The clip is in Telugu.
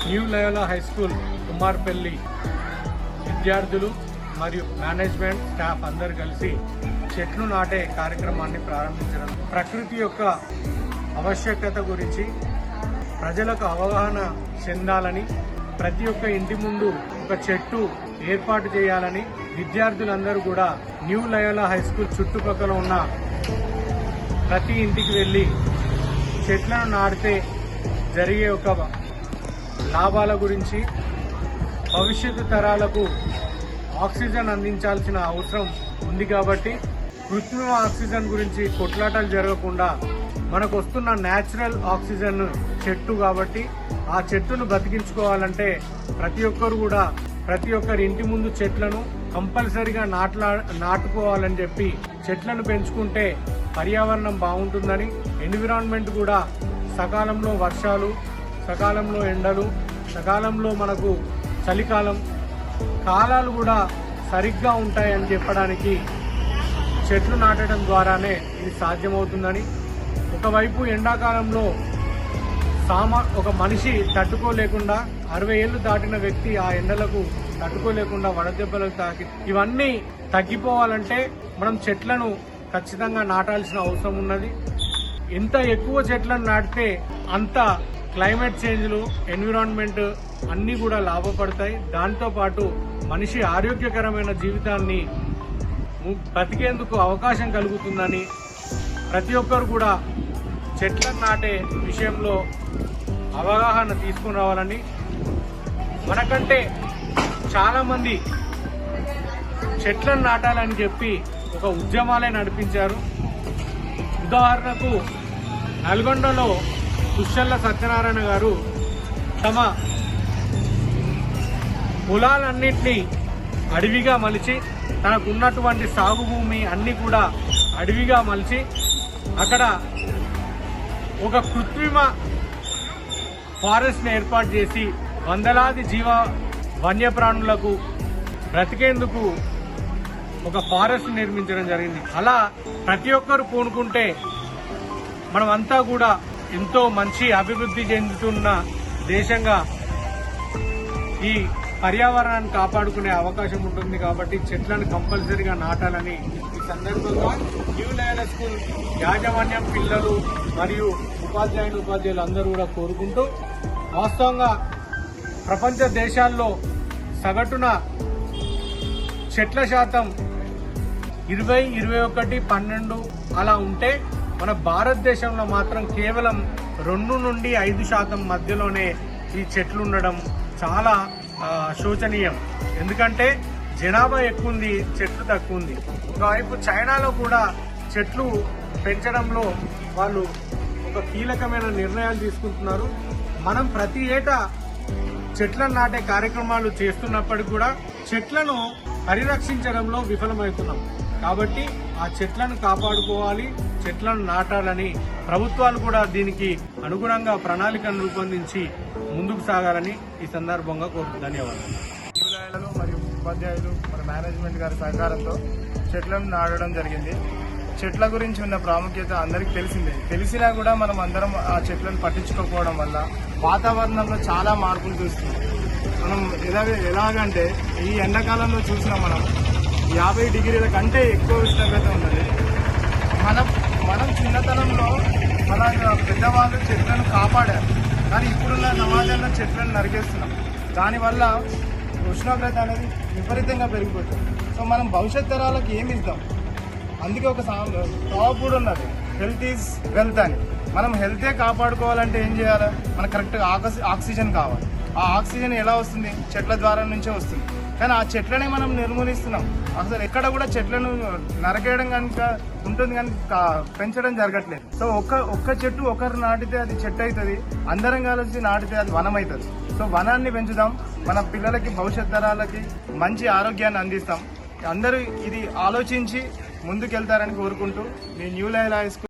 New Loyola high school Kumarpalli విద్యార్థులు మరియు మేనేజ్మెంట్ స్టాఫ్ అందరు కలిసి చెట్లు నాటే కార్యక్రమాన్ని ప్రారంభించడం, ప్రకృతి యొక్క ఆవశ్యకత గురించి ప్రజలకు అవగాహన చెందాలని, ప్రతి ఒక్క ఇంటి ముందు ఒక చెట్టు ఏర్పాటు చేయాలని విద్యార్థులందరూ కూడా న్యూ లయోలా హై స్కూల్ చుట్టుపక్కల ఉన్న ప్రతి ఇంటికి వెళ్ళి చెట్లను నాటితే జరిగే ఒక లాభాల గురించి, భవిష్యత్తు తరాలకు ఆక్సిజన్ అందించాల్సిన అవసరం ఉంది కాబట్టి కృత్రిమ ఆక్సిజన్ గురించి కొట్లాటలు జరగకుండా మనకు వస్తున్న న్యాచురల్ ఆక్సిజన్ చెట్టు కాబట్టి ఆ చెట్టును బతికించుకోవాలంటే ప్రతి ఒక్కరి ఇంటి ముందు చెట్లను కంపల్సరిగా నాటుకోవాలని చెప్పి చెట్లను పెంచుకుంటే పర్యావరణం బాగుంటుందని, ఎన్విరాన్మెంట్ కూడా సకాలంలో వర్షాలు, సకాలంలో ఎండలు, సకాలంలో మనకు చలికాలం కాలాలు కూడా సరిగ్గా ఉంటాయని చెప్పడానికి చెట్లు నాటడం ద్వారానే ఇది సాధ్యమవుతుందని, ఒకవైపు ఎండాకాలంలో ఒక మనిషి తట్టుకోలేకుండా 60 ఏళ్లు దాటిన వ్యక్తి ఆ ఎండలకు తట్టుకోలేకుండా వడదెబ్బలకు తాకి ఇవన్నీ తగ్గిపోవాలంటే మనం చెట్లను ఖచ్చితంగా నాటాల్సిన అవసరం ఉన్నది. ఎంత ఎక్కువ చెట్లను నాటితే అంత క్లైమేట్ చేంజ్లు, ఎన్విరాన్మెంట్ అన్నీ కూడా లాభపడతాయి. దాంతోపాటు మనిషి ఆరోగ్యకరమైన జీవితాన్ని బతికేందుకు అవకాశం కలుగుతుందని ప్రతి ఒక్కరు కూడా చెట్లను నాటే విషయంలో అవగాహన తీసుకుని రావాలని, మనకంటే చాలామంది చెట్లను నాటాలని చెప్పి ఒక ఉద్యమాలే నడిపించారు. ఉదాహరణకు నల్గొండలో దుశ్శల్ల సత్యనారాయణ గారు తమ పొలాలన్నింటినీ అడవిగా మలిచి, తనకున్నటువంటి సాగు భూమి అన్ని కూడా అడవిగా మలిచి అక్కడ ఒక కృత్రిమ ఫారెస్ట్ని ఏర్పాటు చేసి వందలాది వన్యప్రాణులకు బ్రతికేందుకు ఒక ఫారెస్ట్ నిర్మించడం జరిగింది. అలా ప్రతి ఒక్కరు పూనుకుంటే మనమంతా కూడా ఎంతో మంచి అభివృద్ధి చెందుతున్న దేశంగా ఈ పర్యావరణాన్ని కాపాడుకునే అవకాశం ఉంటుంది. కాబట్టి చెట్లను కంపల్సరీగా నాటాలని ఈ సందర్భంగా న్యూ లయోలా స్కూల్ యాజమాన్యం, పిల్లలు మరియు ఉపాధ్యాయులు అందరూ కూడా కోరుకుంటూ, వాస్తవంగా ప్రపంచ దేశాల్లో సగటున చెట్ల శాతం 20, 21, 12 అలా ఉంటే మన భారతదేశంలో మాత్రం కేవలం 2 నుండి 5% మధ్యలోనే ఈ చెట్లు ఉండడం చాలా శోచనీయం. ఎందుకంటే జనాభా ఎక్కువ ఉంది, చెట్లు తక్కువ ఉంది. ఒకవైపు చైనాలో కూడా చెట్లు పెంచడంలో వాళ్ళు ఒక కీలకమైన నిర్ణయాలు తీసుకుంటున్నారు. మనం ప్రతి ఏటా చెట్లను నాటే కార్యక్రమాలు చేస్తున్నప్పటికీ కూడా చెట్లను పరిరక్షించడంలో విఫలమవుతున్నాం. కాబట్టి ఆ చెట్లను కాపాడుకోవాలి, చెట్లను నాటాలని ప్రభుత్వాలు కూడా దీనికి అనుగుణంగా ప్రణాళికను రూపొందించి ముందుకు సాగాలని ఈ సందర్భంగా ధన్యవాదాలు. న్యూ లయోలాలో మరియు ఉపాధ్యాయులు మన మేనేజ్మెంట్ గారి సహకారంతో చెట్లను నాటడం జరిగింది. చెట్ల గురించి ఉన్న ప్రాముఖ్యత అందరికీ తెలిసినా కూడా మనం అందరం ఆ చెట్లను పట్టించుకోకపోవడం వల్ల వాతావరణంలో చాలా మార్పులు చూస్తున్నాం. మనం ఎలాగంటే ఈ ఎండాకాలంలో చూసినా మనం 50 డిగ్రీల కంటే ఎక్కువ ఉష్ణోగ్రత ఉన్నది. మనం చిన్నతనంలో మన పెద్దవాళ్ళు చెట్లను కాపాడారు, కానీ ఇప్పుడున్న సమాజంలో చెట్లను నరికేస్తున్నాం. దానివల్ల ఉష్ణోగ్రత అనేది విపరీతంగా పెరిగిపోతుంది. సో మనం భవిష్యత్ తరాలకు ఏమి ఇద్దాం? అందుకే ఒక టాప్ కూడా ఉన్నది, హెల్త్ ఈజ్ వెల్త్ అని. మనం హెల్తే కాపాడుకోవాలంటే ఏం చేయాలి? మనకు కరెక్ట్గా ఆక్సిజన్ కావాలి. ఆ ఆక్సిజన్ ఎలా వస్తుంది? చెట్ల ద్వారా నుంచే వస్తుంది. కానీ ఆ చెట్లనే మనం నిర్మూలిస్తున్నాం. అసలు ఎక్కడ కూడా చెట్లను నరకేయడం కనుక ఉంటుంది, కానీ పెంచడం జరగట్లేదు. సో ఒక్క చెట్టు ఒకరు నాటితే అది చెట్టు అవుతుంది, అందరం కలిసి నాటితే అది వనం అవుతుంది. సో వనాన్ని పెంచుదాం, మన పిల్లలకి భవిష్యత్ తరాలకి మంచి ఆరోగ్యాన్ని అందిస్తాం. అందరూ ఇది ఆలోచించి ముందుకెళ్తారని కోరుకుంటూ మీ న్యూ లయోలా హై స్కూల్